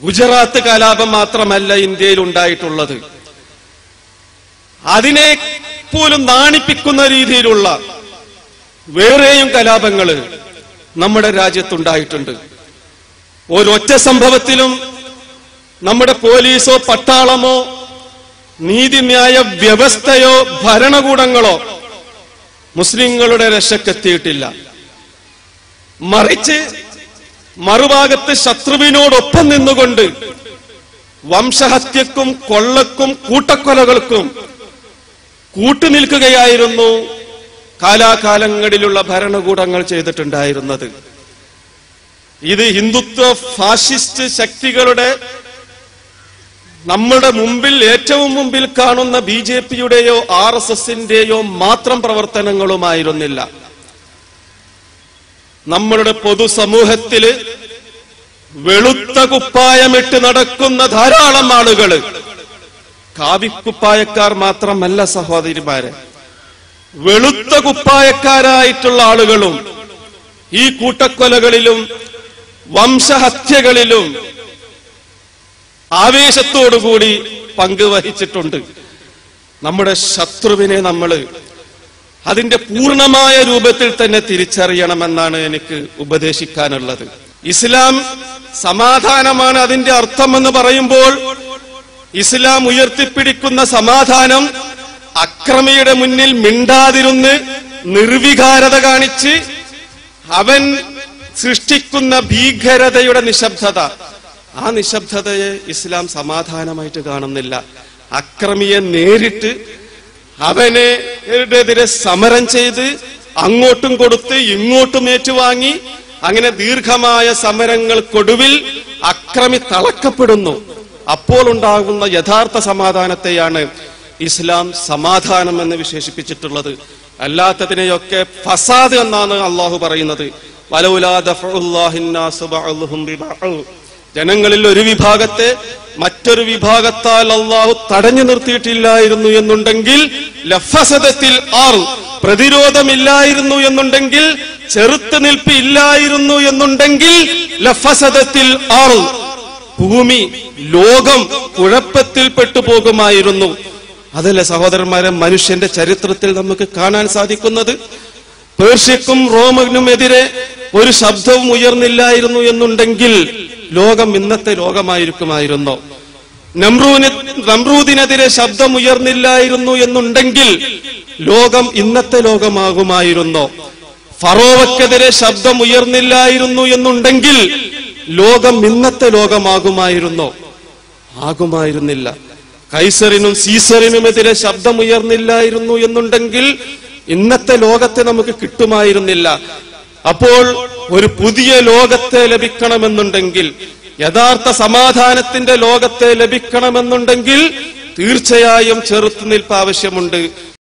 ഗുജറാത്ത് കലാപം മാത്രമല്ല ഇന്ത്യയിൽ ഉണ്ടായിട്ടുള്ളത്. അതിനെ പോലും നാണിപ്പിക്കുന്ന രീതിയിലുള്ള വേറെയും കലാപങ്ങൾ നമ്മുടെ രാജ്യത്തുണ്ടായിട്ടുണ്ട്. ഒരൊറ്റ സംഭവത്തിലും നമ്മുടെ പോലീസോ പട്ടാളമോ നീതിന്യായ വ്യവസ്ഥയോ ഭരണകൂടങ്ങളോ മുസ്ലിങ്ങളുടെ രക്ഷക്കെത്തിയിട്ടില്ല. മറിച്ച് മറുഭാഗത്ത് ശത്രുവിനോടൊപ്പം നിന്നുകൊണ്ട് വംശഹത്യക്കും കൊള്ളക്കും കൂട്ടക്കൊലകൾക്കും കൂട്ടുനിൽക്കുകയായിരുന്നു കാലാകാലങ്ങളിലുള്ള ഭരണകൂടങ്ങൾ ചെയ്തിട്ടുണ്ടായിരുന്നത്. ഇത് ഹിന്ദുത്വ ഫാഷിസ്റ്റ് ശക്തികളുടെ നമ്മുടെ മുമ്പിൽ ഏറ്റവും മുമ്പിൽ കാണുന്ന BJPയുടെയോ RSSന്റെയോ മാത്രം പ്രവർത്തനങ്ങളുമായിരുന്നില്ല. നമ്മളുടെ പൊതുസമൂഹത്തില് വെളുത്ത കുപ്പായമിട്ട് നടക്കുന്ന ധാരാളം ആളുകള്, കാവിക്കുപ്പായക്കാർ മാത്രമല്ല സഹോദരിമാരെ, വെളുത്ത കുപ്പായക്കാരായിട്ടുള്ള ആളുകളും ഈ കൂട്ടക്കൊലകളിലും വംശഹത്യകളിലും ആവേശത്തോടുകൂടി പങ്കുവഹിച്ചിട്ടുണ്ട്. നമ്മുടെ ശത്രുവിനെ നമ്മൾ അതിന്റെ പൂർണ്ണമായ രൂപത്തിൽ തന്നെ തിരിച്ചറിയണമെന്നാണ് എനിക്ക് ഉപദേശിക്കാനുള്ളത്. ഇസ്ലാം സമാധാനമാണ് അതിന്റെ അർത്ഥമെന്ന് പറയുമ്പോൾ ഇസ്ലാം ഉയർത്തിപ്പിടിക്കുന്ന സമാധാനം അക്രമിയുടെ മുന്നിൽ മിണ്ടാതിരുന്ന് നിർവികാരത കാണിച്ച് അവൻ സൃഷ്ടിക്കുന്ന ഭീകരതയുടെ നിശബ്ദത, ആ നിശബ്ദതയെ ഇസ്ലാം സമാധാനമായിട്ട് കാണുന്നില്ല. അക്രമിയെ നേരിട്ട് അവനെതിരെ സമരം ചെയ്ത് അങ്ങോട്ടും കൊടുത്ത് ഇങ്ങോട്ടും ഏറ്റുവാങ്ങി അങ്ങനെ ദീർഘമായ സമരങ്ങൾക്കൊടുവിൽ അക്രമി തളക്കപ്പെടുന്നു. അപ്പോൾ ഉണ്ടാകുന്ന യഥാർത്ഥ സമാധാനത്തെയാണ് ഇസ്ലാം സമാധാനം എന്ന് വിശേഷിപ്പിച്ചിട്ടുള്ളത്. അല്ലാത്തതിനെയൊക്കെ ഫസാദ് എന്നാണ് അള്ളാഹു പറയുന്നത്. വലൗലാ ദഫഉല്ലാഹിന്നാസു ബഅ്ദുഹും ബിബഅദ്, ജനങ്ങളിൽ ഒരു വിഭാഗത്തെ മറ്റൊരു വിഭാഗത്താൽ അള്ളാഹു തടഞ്ഞു നിർത്തിയിട്ടില്ലായിരുന്നു എന്നുണ്ടെങ്കിൽ ലഫസദത്തിൽ പ്രതിരോധമില്ലായിരുന്നു എന്നുണ്ടെങ്കിൽ, ചെറുത്തുനിൽപ്പ് ഇല്ലായിരുന്നു എന്നുണ്ടെങ്കിൽ ലഫസദത്തിൽ ഭൂമി ലോകം കുഴപ്പത്തിൽ പെട്ടുപോകുമായിരുന്നു. അതല്ലേ സഹോദരന്മാരെ മനുഷ്യന്റെ ചരിത്രത്തിൽ നമുക്ക് കാണാൻ സാധിക്കുന്നത്? പേർഷ്യക്കും റോമിനുമെതിരെ ഒരു ശബ്ദവും ഉയർന്നില്ലായിരുന്നു എന്നുണ്ടെങ്കിൽ ലോകം ഇന്നത്തെ ലോകമായിരിക്കുമായിരുന്നോ? നമ്രൂദിനെതിരെ ശബ്ദം ഉയർന്നില്ലായിരുന്നു എന്നുണ്ടെങ്കിൽ ലോകം ഇന്നത്തെ ലോകമാകുമായിരുന്നോ? ഫറോവക്കെതിരെ ശബ്ദം ഉയർന്നില്ലായിരുന്നു എന്നുണ്ടെങ്കിൽ ലോകം ഇന്നത്തെ ലോകമാകുമായിരുന്നോ? ആകുമായിരുന്നില്ല. കൈസറിനും സീസറിനുമെതിരെ ശബ്ദം ഉയർന്നില്ലായിരുന്നു എന്നുണ്ടെങ്കിൽ ഇന്നത്തെ ലോകത്തെ നമുക്ക് കിട്ടുമായിരുന്നില്ല. അപ്പോൾ ഒരു പുതിയ ലോകത്തെ ലഭിക്കണമെന്നുണ്ടെങ്കിൽ, യഥാർത്ഥ സമാധാനത്തിന്റെ ലോകത്തെ ലഭിക്കണമെന്നുണ്ടെങ്കിൽ തീർച്ചയായും ചെറുത്തുനിൽപ്പ് ആവശ്യമുണ്ട്.